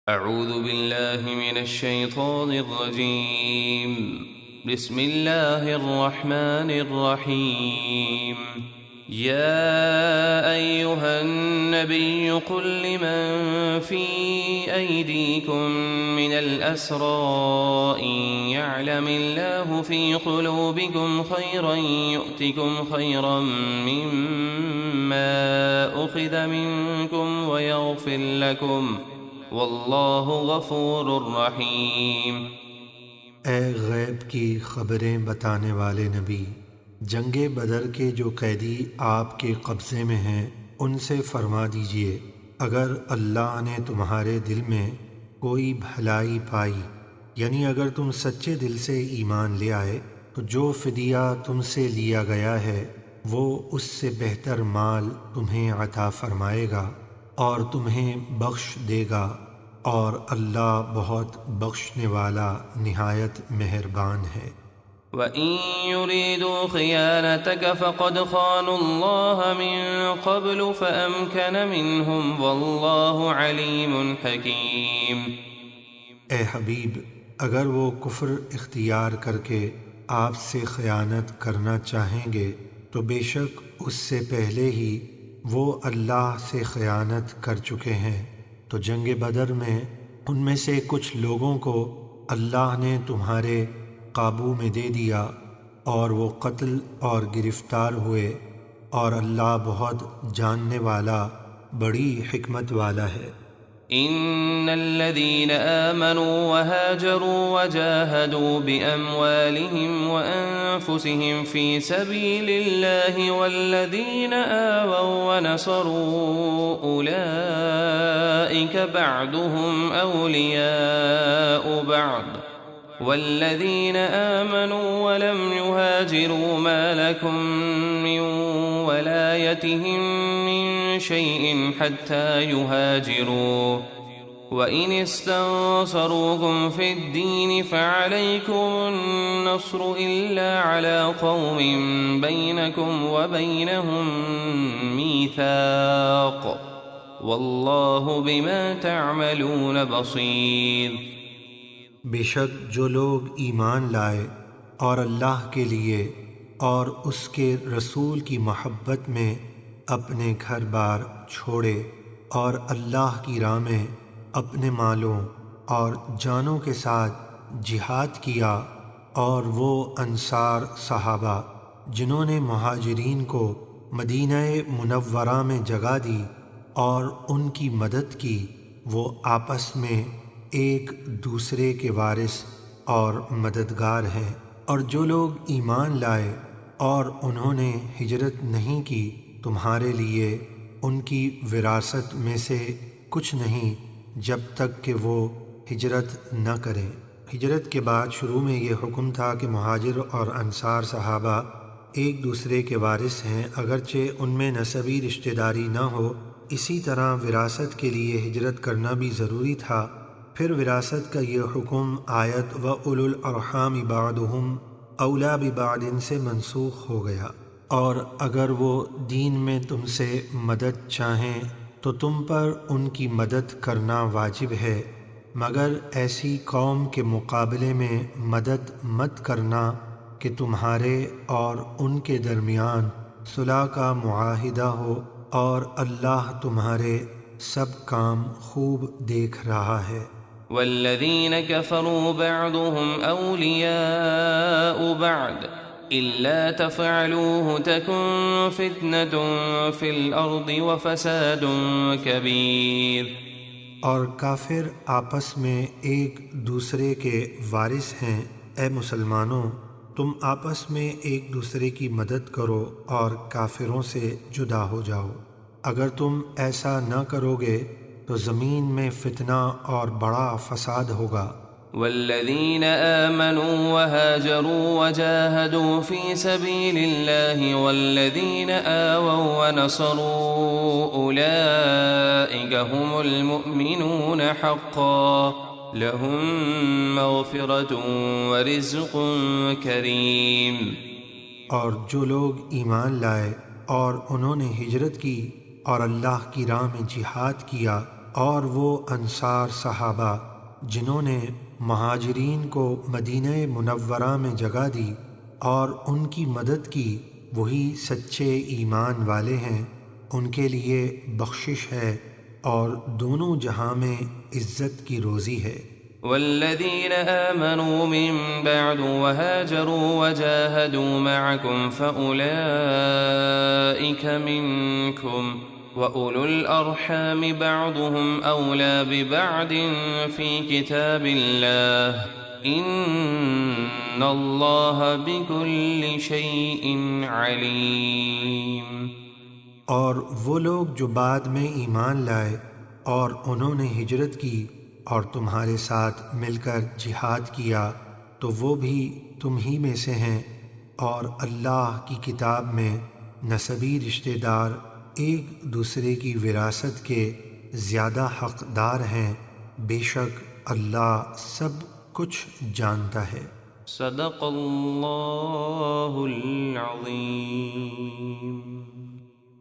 اعوذ باللہ من الشیطان الرجیم بسم اللہ الرحمن الرحیم یا ایہا النبی قل لمن فی ایدیکم من الاسراء ان یعلم اللہ فی قلوبکم خیرا یؤتکم خیرا مما اخذ منکم ویغفر لکم واللہ غفور الرحیم۔ اے غیب کی خبریں بتانے والے نبی، جنگ بدر کے جو قیدی آپ کے قبضے میں ہیں ان سے فرما دیجئے، اگر اللہ نے تمہارے دل میں کوئی بھلائی پائی، یعنی اگر تم سچے دل سے ایمان لے آئے، تو جو فدیہ تم سے لیا گیا ہے وہ اس سے بہتر مال تمہیں عطا فرمائے گا اور تمہیں بخش دے گا، اور اللہ بہت بخشنے والا نہایت مہربان ہے۔ وَإِن يُرِيدُوا خِيَانَتَكَ فَقَدْ خَانُوا اللَّهَ مِن قَبْلُ فَأَمْكَنَ مِنْهُمْ وَاللَّهُ عَلِيمٌ حَكِيمٌ۔ اے حبیب، اگر وہ کفر اختیار کر کے آپ سے خیانت کرنا چاہیں گے تو بے شک اس سے پہلے ہی وہ اللہ سے خیانت کر چکے ہیں۔ تو جنگ بدر میں ان میں سے کچھ لوگوں کو اللہ نے تمہارے قابو میں دے دیا اور وہ قتل اور گرفتار ہوئے، اور اللہ بہت جاننے والا بڑی حکمت والا ہے۔ ان الذين آمنوا وهاجروا وجاهدوا بأموالهم وأنفسهم في سبيل الله والذين آووا ونصروا أولئك بعضهم أولياء بعض والذين آمنوا ولم يهاجروا ما لكم من ولايتهم من شيء حتى يهاجروا وإن استنصروكم في الدين فعليكم النصر إلا على قوم بينكم وبينهم ميثاق والله بما تعملون بصير۔ بے شک جو لوگ ایمان لائے اور اللہ کے لیے اور اس کے رسول کی محبت میں اپنے گھر بار چھوڑے اور اللہ کی راہ میں اپنے مالوں اور جانوں کے ساتھ جہاد کیا، اور وہ انصار صحابہ جنہوں نے مہاجرین کو مدینہ منورہ میں جگہ دی اور ان کی مدد کی، وہ آپس میں ایک دوسرے کے وارث اور مددگار ہیں۔ اور جو لوگ ایمان لائے اور انہوں نے ہجرت نہیں کی، تمہارے لیے ان کی وراثت میں سے کچھ نہیں جب تک کہ وہ ہجرت نہ کریں۔ ہجرت کے بعد شروع میں یہ حکم تھا کہ مہاجر اور انصار صحابہ ایک دوسرے کے وارث ہیں، اگرچہ ان میں نسبی رشتہ داری نہ ہو۔ اسی طرح وراثت کے لیے ہجرت کرنا بھی ضروری تھا۔ پھر وراثت کا یہ حکم آیت وَأُولُو الْأَرْحَامِ بَعْضُهُمْ أَوْلَىٰ بِبَعْضٍ سے منسوخ ہو گیا۔ اور اگر وہ دین میں تم سے مدد چاہیں تو تم پر ان کی مدد کرنا واجب ہے، مگر ایسی قوم کے مقابلے میں مدد مت کرنا کہ تمہارے اور ان کے درمیان صلح کا معاہدہ ہو، اور اللہ تمہارے سب کام خوب دیکھ رہا ہے۔ والذين كفروا بعضهم أولياء بعض إلا تفعلوه تكن فتنة في الأرض وفساد كبير۔ اور کافر آپس میں ایک دوسرے کے وارث ہیں۔ اے مسلمانوں، تم آپس میں ایک دوسرے کی مدد کرو اور کافروں سے جدا ہو جاؤ۔ اگر تم ایسا نہ کرو گے تو زمین میں فتنہ اور بڑا فساد ہوگا۔ والذین آمنوا وهاجروا وجاهدوا في سبيل الله والذین آووا ونصروا أولئك هم المؤمنون حقا لهم مغفرة ورزق کریم۔ اور جو لوگ ایمان لائے اور انہوں نے ہجرت کی اور اللہ کی راہ میں جہاد کیا، اور وہ انصار صحابہ جنہوں نے مہاجرین کو مدینہ منورہ میں جگہ دی اور ان کی مدد کی، وہی سچے ایمان والے ہیں، ان کے لیے بخشش ہے اور دونوں جہاں میں عزت کی روزی ہے۔ والذين آمنوا من بعد وهاجروا وجاهدوا معكم فأولئك منكم وأولو الأرحام بعضهم أولى ببعض في كتاب الله إن الله بكل شيء عليم۔ اور وہ لوگ جو بعد میں ایمان لائے اور انہوں نے ہجرت کی اور تمہارے ساتھ مل کر جہاد کیا تو وہ بھی تم ہی میں سے ہیں، اور اللہ کی کتاب میں نسبی رشتہ دار ایک دوسرے کی وراثت کے زیادہ حقدار ہیں، بے شک اللہ سب کچھ جانتا ہے۔ صدق اللہ العظیم۔